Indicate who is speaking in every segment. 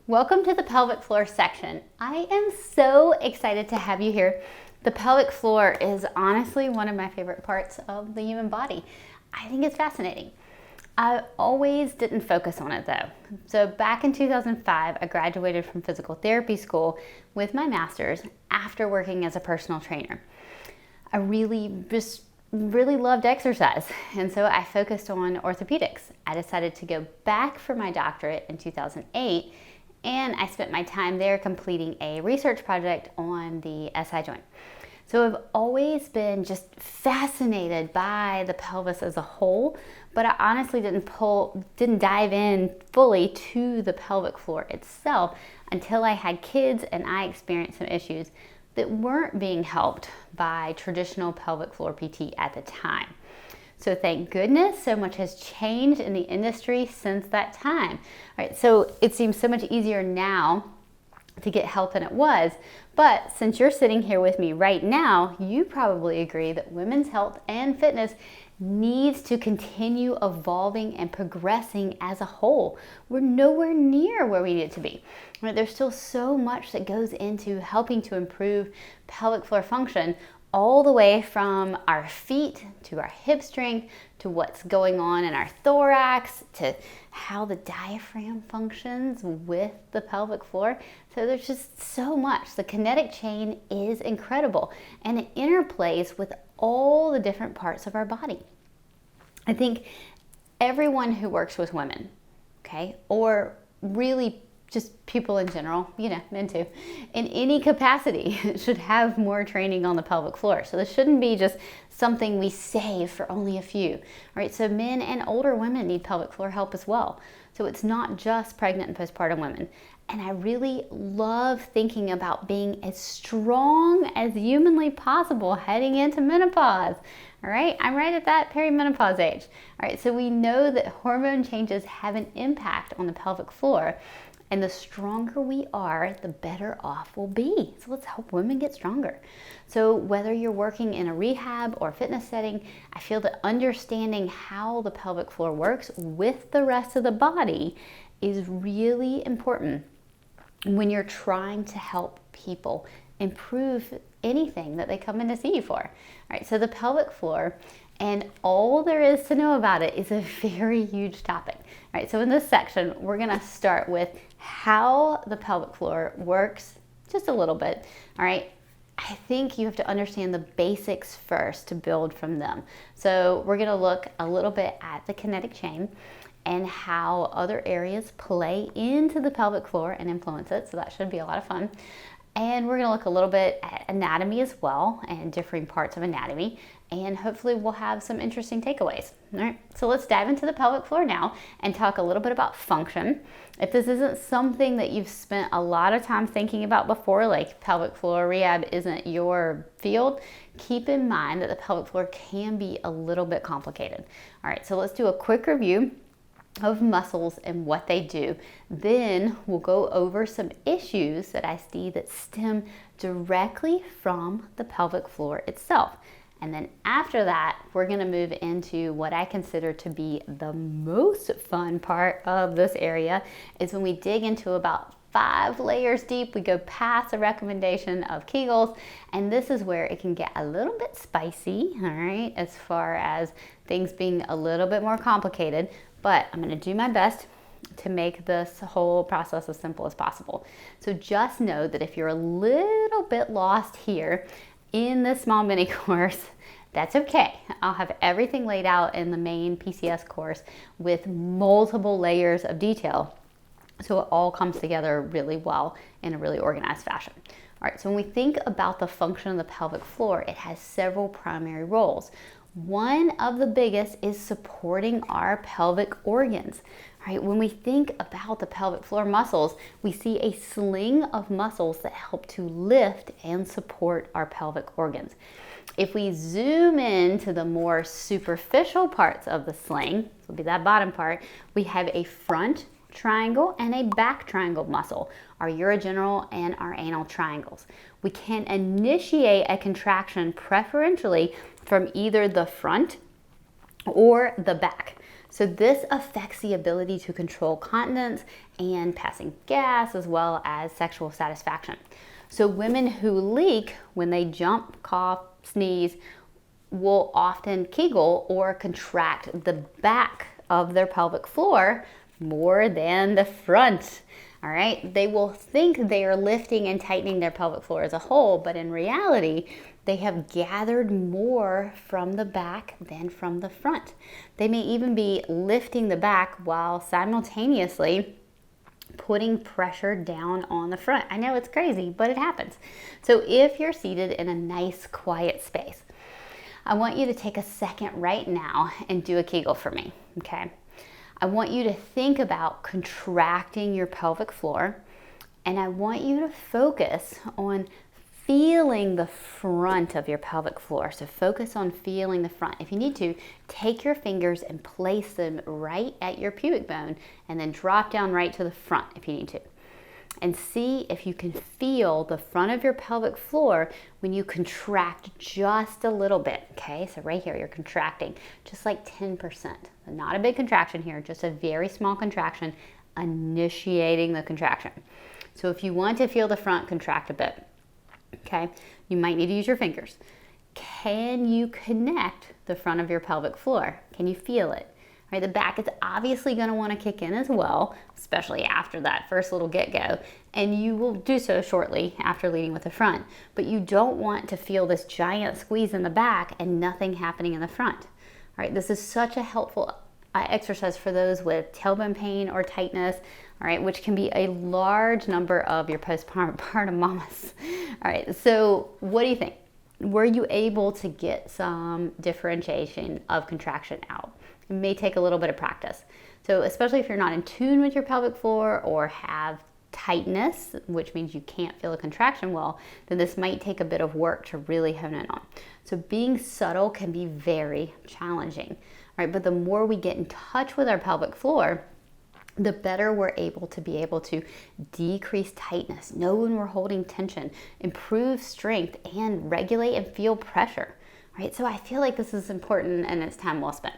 Speaker 1: Welcome to the pelvic floor section. I am so excited to have you here. The pelvic floor is honestly one of my favorite parts of the human body. I think it's fascinating. I always didn't focus on it though. So back in 2005, I graduated from physical therapy school with my master's after working as a personal trainer. I really loved exercise, and so I focused on orthopedics. I decided to go back for my doctorate in 2008, and I spent my time there completing a research project on the SI joint. So I've always been just fascinated by the pelvis as a whole, but I honestly didn't dive in fully to the pelvic floor itself until I had kids and I experienced some issues that weren't being helped by traditional pelvic floor PT at the time. So thank goodness so much has changed in the industry since that time. All right, so it seems so much easier now to get help than it was, but since you're sitting here with me right now, you probably agree that women's health and fitness needs to continue evolving and progressing as a whole. We're nowhere near where we need it to be. Right? There's still so much that goes into helping to improve pelvic floor function, all the way from our feet to our hip strength to what's going on in our thorax to how the diaphragm functions with the pelvic floor. So there's just so much. The kinetic chain is incredible and it interplays with all the different parts of our body. I think everyone who works with women, okay, or really just people in general, men too, in any capacity should have more training on the pelvic floor. So this shouldn't be just something we save for only a few, right? So men and older women need pelvic floor help as well. So it's not just pregnant and postpartum women. And I really love thinking about being as strong as humanly possible heading into menopause. All right, I'm right at that perimenopause age. All right, so we know that hormone changes have an impact on the pelvic floor. And the stronger we are, the better off we'll be. So let's help women get stronger. So whether you're working in a rehab or fitness setting, I feel that understanding how the pelvic floor works with the rest of the body is really important when you're trying to help people improve anything that they come in to see you for. All right, so the pelvic floor and all there is to know about it is a very huge topic. All right, so in this section, we're gonna start with how the pelvic floor works just a little bit. All right, I think you have to understand the basics first to build from them. So we're gonna look a little bit at the kinetic chain and how other areas play into the pelvic floor and influence it. So that should be a lot of fun. And we're gonna look a little bit at anatomy as well and differing parts of anatomy. And hopefully we'll have some interesting takeaways. All right, so let's dive into the pelvic floor now and talk a little bit about function. If this isn't something that you've spent a lot of time thinking about before, like pelvic floor rehab isn't your field, keep in mind that the pelvic floor can be a little bit complicated. All right, so let's do a quick review of muscles and what they do. Then we'll go over some issues that I see that stem directly from the pelvic floor itself. And then after that, we're gonna move into what I consider to be the most fun part of this area is when we dig into about 5 layers deep. We go past the recommendation of Kegels, and this is where it can get a little bit spicy, all right, as far as things being a little bit more complicated, but I'm gonna do my best to make this whole process as simple as possible. So just know that if you're a little bit lost here in this small mini course, that's okay. I'll have everything laid out in the main PCES course with multiple layers of detail. So it all comes together really well in a really organized fashion. All right, so when we think about the function of the pelvic floor, it has several primary roles. One of the biggest is supporting our pelvic organs. All right, when we think about the pelvic floor muscles, we see a sling of muscles that help to lift and support our pelvic organs. If we zoom into the more superficial parts of the sling, this will be that bottom part, we have a front triangle and a back triangle muscle, our urogenital and our anal triangles. We can initiate a contraction preferentially from either the front or the back. So this affects the ability to control continence and passing gas, as well as sexual satisfaction. So women who leak when they jump, cough, sneeze, will often Kegel or contract the back of their pelvic floor more than the front. All right, they will think they are lifting and tightening their pelvic floor as a whole, but in reality, they have gathered more from the back than from the front. They may even be lifting the back while simultaneously putting pressure down on the front. I know it's crazy, but it happens. So if you're seated in a nice, quiet space, I want you to take a second right now and do a Kegel for me, okay? I want you to think about contracting your pelvic floor, and I want you to focus on feeling the front of your pelvic floor. So focus on feeling the front. If you need to, take your fingers and place them right at your pubic bone and then drop down right to the front if you need to. And see if you can feel the front of your pelvic floor when you contract just a little bit, okay? So right here, you're contracting just like 10%. So not a big contraction here, just a very small contraction, initiating the contraction. So if you want to feel the front, contract a bit, okay? You might need to use your fingers. Can you connect the front of your pelvic floor? Can you feel it? Right, the back is obviously going to want to kick in as well, especially after that first little get-go, and you will do so shortly after leading with the front. But you don't want to feel this giant squeeze in the back and nothing happening in the front. All right, this is such a helpful exercise for those with tailbone pain or tightness, all right, which can be a large number of your postpartum mamas. All right, so what do you think? Were you able to get some differentiation of contraction out? It may take a little bit of practice. So especially if you're not in tune with your pelvic floor or have tightness, which means you can't feel a contraction well, then this might take a bit of work to really hone in on. So being subtle can be very challenging, right? But the more we get in touch with our pelvic floor, the better we're able to decrease tightness, know when we're holding tension, improve strength, and regulate and feel pressure, right? So I feel like this is important and it's time well spent.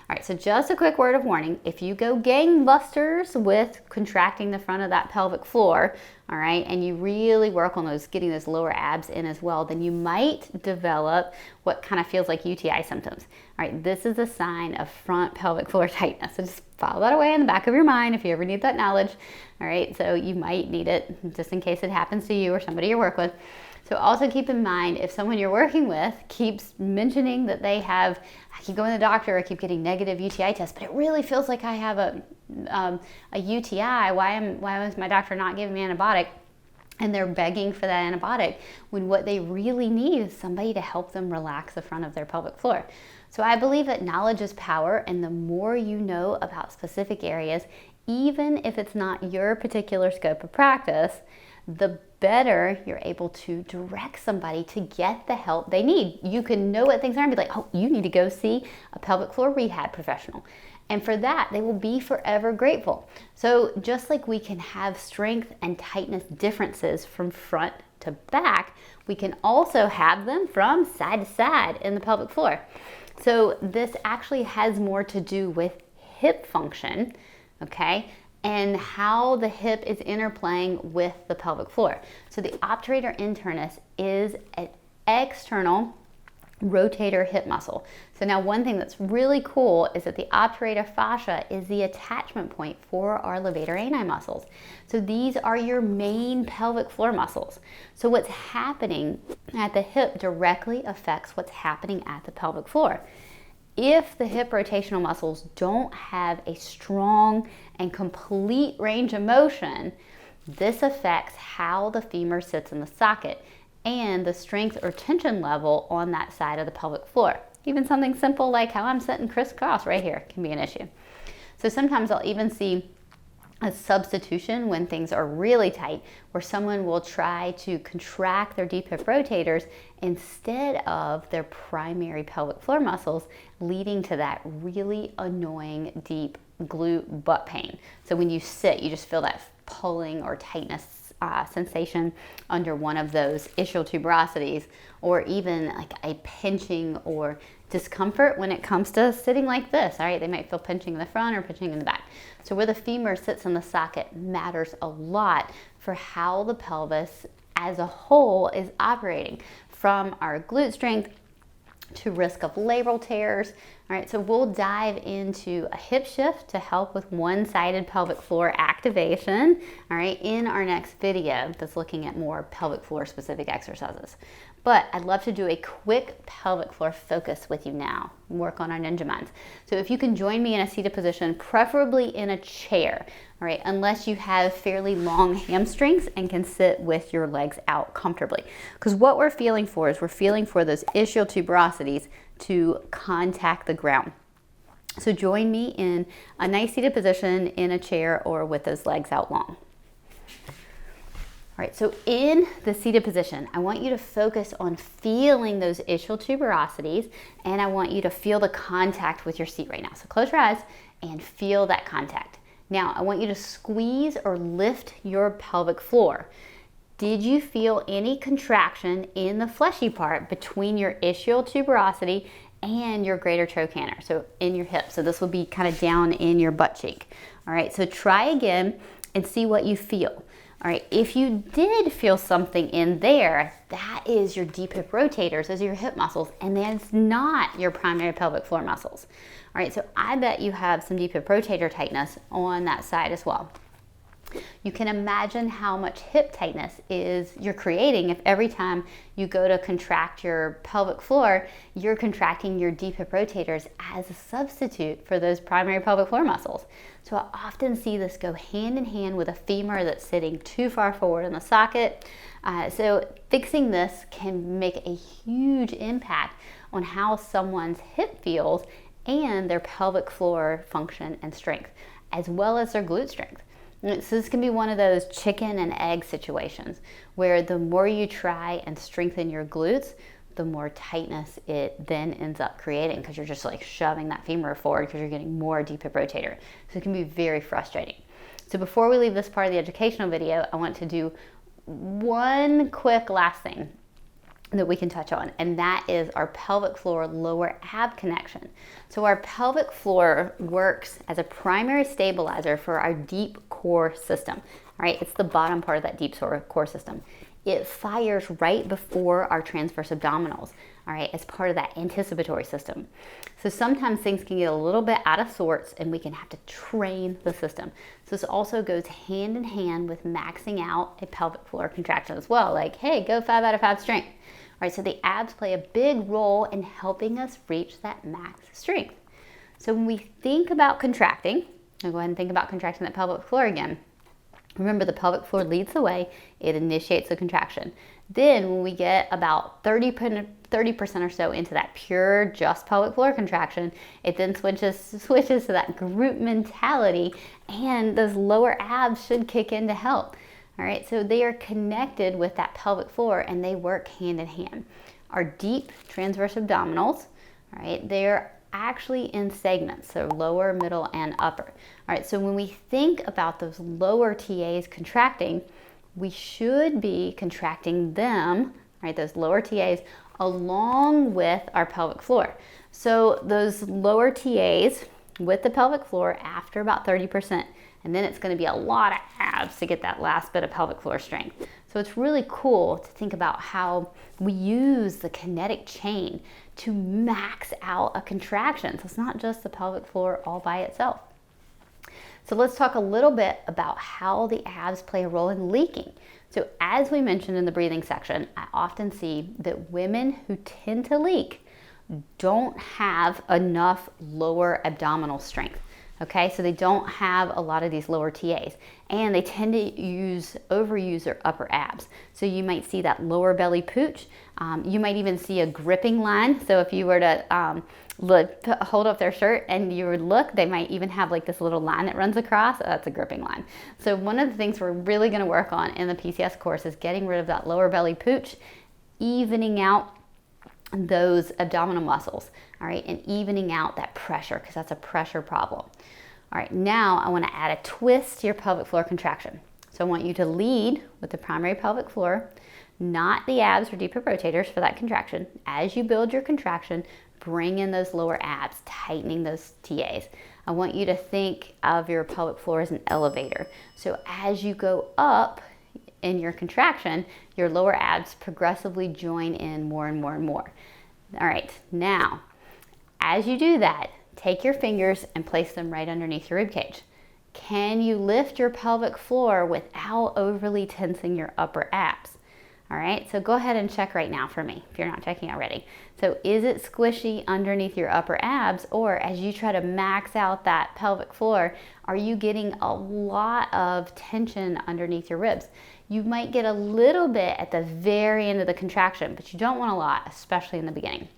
Speaker 1: All right, so just a quick word of warning. If you go gangbusters with contracting the front of that pelvic floor, all right, and you really work on getting those lower abs in as well, then you might develop what kind of feels like UTI symptoms. All right, this is a sign of front pelvic floor tightness. So just file that away in the back of your mind if you ever need that knowledge. All right, so you might need it just in case it happens to you or somebody you work with. So also keep in mind, if someone you're working with keeps mentioning that they have, I keep going to the doctor, I keep getting negative UTI tests, but it really feels like I have a UTI, why is my doctor not giving me an antibiotic? And they're begging for that antibiotic when what they really need is somebody to help them relax the front of their pelvic floor. So I believe that knowledge is power, and the more you know about specific areas, even if it's not your particular scope of practice, the better you're able to direct somebody to get the help they need. You can know what things are and be like, oh, you need to go see a pelvic floor rehab professional. And for that, they will be forever grateful. So just like we can have strength and tightness differences from front to back, we can also have them from side to side in the pelvic floor. So this actually has more to do with hip function, okay? And how the hip is interplaying with the pelvic floor. So the obturator internus is an external rotator hip muscle. So now one thing that's really cool is that the obturator fascia is the attachment point for our levator ani muscles. So these are your main pelvic floor muscles. So what's happening at the hip directly affects what's happening at the pelvic floor. If the hip rotational muscles don't have a strong and complete range of motion, this affects how the femur sits in the socket and the strength or tension level on that side of the pelvic floor. Even something simple like how I'm sitting crisscross right here can be an issue. So sometimes I'll even see a substitution when things are really tight, where someone will try to contract their deep hip rotators instead of their primary pelvic floor muscles, leading to that really annoying deep glute butt pain. So when you sit, you just feel that pulling or tightness sensation under one of those ischial tuberosities, or even like a pinching or discomfort when it comes to sitting like this. All right, they might feel pinching in the front or pinching in the back. So where the femur sits in the socket matters a lot for how the pelvis as a whole is operating, from our glute strength to risk of labral tears. All right, so we'll dive into a hip shift to help with one-sided pelvic floor activation, all right, in our next video that's looking at more pelvic floor specific exercises. But I'd love to do a quick pelvic floor focus with you now, work on our ninja minds. So if you can join me in a seated position, preferably in a chair, all right, unless you have fairly long hamstrings and can sit with your legs out comfortably. Because what we're feeling for is we're feeling for those ischial tuberosities to contact the ground. So join me in a nice seated position in a chair or with those legs out long. All right, so in the seated position, I want you to focus on feeling those ischial tuberosities, and I want you to feel the contact with your seat right now. So close your eyes and feel that contact. Now, I want you to squeeze or lift your pelvic floor. Did you feel any contraction in the fleshy part between your ischial tuberosity and your greater trochanter, so in your hip? So this will be kind of down in your butt cheek. All right, so try again and see what you feel. All right, if you did feel something in there, that is your deep hip rotators, those are your hip muscles, and that's not your primary pelvic floor muscles. All right, so I bet you have some deep hip rotator tightness on that side as well. You can imagine how much hip tightness you're creating if every time you go to contract your pelvic floor, you're contracting your deep hip rotators as a substitute for those primary pelvic floor muscles. So I often see this go hand in hand with a femur that's sitting too far forward in the socket. So fixing this can make a huge impact on how someone's hip feels and their pelvic floor function and strength, as well as their glute strength. So this can be one of those chicken and egg situations where the more you try and strengthen your glutes, the more tightness it then ends up creating, because you're just like shoving that femur forward because you're getting more deep hip rotator. So it can be very frustrating. So before we leave this part of the educational video, I want to do one quick last thing that we can touch on, and that is our pelvic floor lower ab connection. So our pelvic floor works as a primary stabilizer for our deep core system. All right, it's the bottom part of that deep core system. It fires right before our transverse abdominals, all right, as part of that anticipatory system. So sometimes things can get a little bit out of sorts and we can have to train the system. So this also goes hand in hand with maxing out a pelvic floor contraction as well. Like, hey, go 5 out of 5 strength. All right, so the abs play a big role in helping us reach that max strength. So when we think about contracting, I'll go ahead and think about contracting that pelvic floor again. Remember, the pelvic floor leads the way. It initiates the contraction. Then when we get about 30% or so into that pure just pelvic floor contraction, it then switches to that group mentality, and those lower abs should kick in to help. All right, so they are connected with that pelvic floor and they work hand in hand. Our deep transverse abdominals, all right, they're actually in segments, so lower, middle, and upper. All right, so when we think about those lower TAs contracting, we should be contracting them, right, those lower TAs, along with our pelvic floor. So those lower TAs with the pelvic floor after about 30%, and then it's going to be a lot of abs to get that last bit of pelvic floor strength. So it's really cool to think about how we use the kinetic chain to max out a contraction. So it's not just the pelvic floor all by itself. So let's talk a little bit about how the abs play a role in leaking. So as we mentioned in the breathing section, I often see that women who tend to leak don't have enough lower abdominal strength. Okay, so they don't have a lot of these lower TAs, and they tend to overuse their upper abs. So you might see that lower belly pooch. You might even see a gripping line. So if you were to hold up their shirt and you would look, they might even have like this little line that runs across. That's a gripping line. So one of the things we're really going to work on in the PCS course is getting rid of that lower belly pooch, evening out those abdominal muscles, all right, and evening out that pressure, because that's a pressure problem. All right, now I want to add a twist to your pelvic floor contraction. So I want you to lead with the primary pelvic floor, not the abs or deep hip rotators for that contraction. As you build your contraction, bring in those lower abs, tightening those TAs. I want you to think of your pelvic floor as an elevator. So as you go up in your contraction, your lower abs progressively join in more and more and more. All right, now, as you do that, take your fingers and place them right underneath your rib cage. Can you lift your pelvic floor without overly tensing your upper abs? All right, so go ahead and check right now for me if you're not checking already. So is it squishy underneath your upper abs, or as you try to max out that pelvic floor, are you getting a lot of tension underneath your ribs? You might get a little bit at the very end of the contraction, but you don't want a lot, especially in the beginning.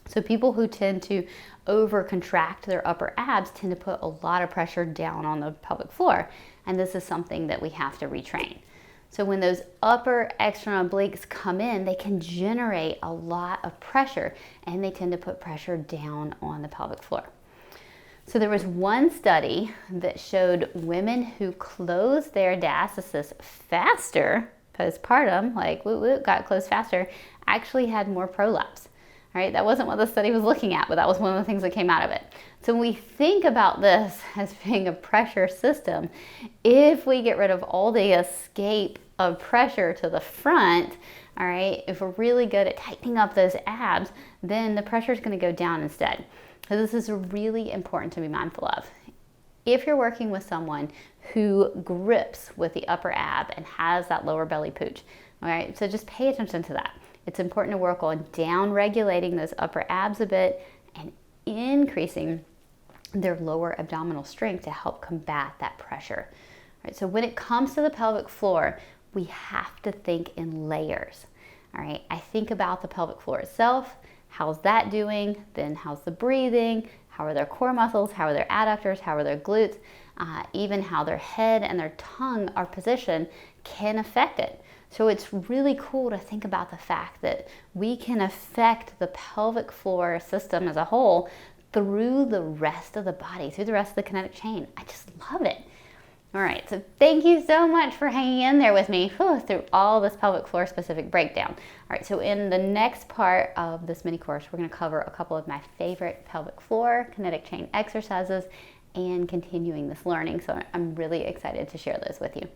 Speaker 1: So people who tend to over contract their upper abs tend to put a lot of pressure down on the pelvic floor, and this is something that we have to retrain. So when those upper external obliques come in, they can generate a lot of pressure, and they tend to put pressure down on the pelvic floor. So there was one study that showed women who closed their diastasis faster, postpartum, like got closed faster, actually had more prolapse. All right, that wasn't what the study was looking at, but that was one of the things that came out of it. So when we think about this as being a pressure system, if we get rid of all the escape of pressure to the front, all right, if we're really good at tightening up those abs, then the pressure is going to go down instead. So this is really important to be mindful of. If you're working with someone who grips with the upper ab and has that lower belly pooch, all right, so just pay attention to that. It's important to work on down regulating those upper abs a bit and increasing their lower abdominal strength to help combat that pressure. All right, so when it comes to the pelvic floor, we have to think in layers. All right, I think about the pelvic floor itself. How's that doing? Then how's the breathing? How are their core muscles? How are their adductors? How are their glutes? Even how their head and their tongue are positioned can affect it. So it's really cool to think about the fact that we can affect the pelvic floor system as a whole through the rest of the body, through the rest of the kinetic chain. I just love it. All right, so thank you so much for hanging in there with me through all this pelvic floor specific breakdown. All right, so in the next part of this mini course, we're gonna cover a couple of my favorite pelvic floor kinetic chain exercises and continuing this learning. So I'm really excited to share those with you.